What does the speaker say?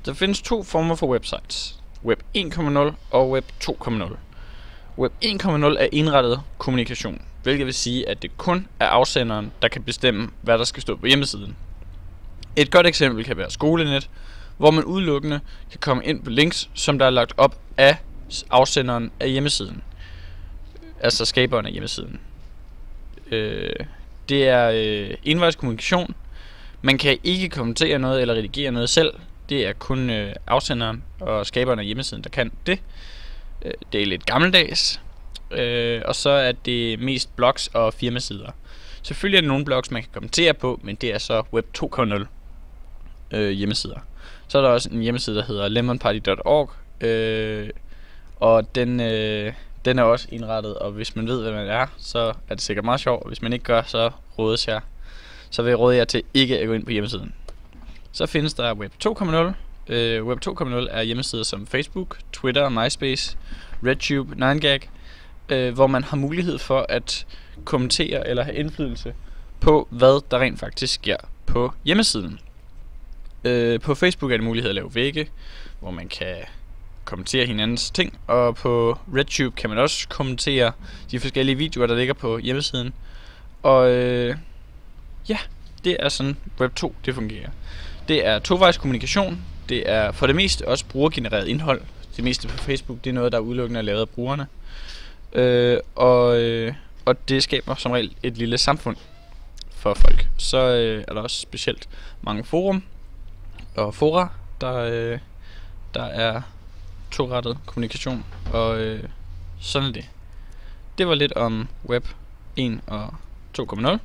Der findes to former for websites. Web 1.0 og Web 2.0. Web 1.0 er indrettet kommunikation, hvilket vil sige, at det kun er afsenderen, der kan bestemme, hvad der skal stå på hjemmesiden. Et godt eksempel kan være Skolenet, hvor man udelukkende kan komme ind på links, som der er lagt op af afsenderen af hjemmesiden. Altså skaberen af hjemmesiden. Det er envejskommunikation. Man kan ikke kommentere noget eller redigere noget selv. Det er kun afsenderen og skaberen af hjemmesiden, der kan det. Det er lidt gammeldags. Og så er det mest blogs og firmasider. Selvfølgelig er der nogle blogs, man kan kommentere på, men det er så Web 2.0 hjemmesider. Så er der også en hjemmeside, der hedder lemonparty.org, og den er også indrettet, og hvis man ved, hvad man er, så er det sikkert meget sjovt. Hvis man ikke gør, så vil jeg råde jer til ikke at gå ind på hjemmesiden. Så findes der Web 2.0. Web 2.0 er hjemmesider som Facebook, Twitter, MySpace, RedTube, 9gag, hvor man har mulighed for at kommentere eller have indflydelse på, hvad der rent faktisk sker på hjemmesiden. På Facebook er det mulighed at lave vægge, hvor man kan kommentere hinandens ting, og på RedTube kan man også kommentere de forskellige videoer, der ligger på hjemmesiden. Og ja, det er sådan Web 2 det fungerer. Det er tovejs kommunikation. Det er for det meste også brugergenereret indhold. Det meste på Facebook, det er noget, der er udelukkende lavet af brugerne. Og det skaber som regel et lille samfund for folk. Så er der også specielt mange forum og fora, der er torettet kommunikation, og sådan er det. Det var lidt om Web 1 og 2.0.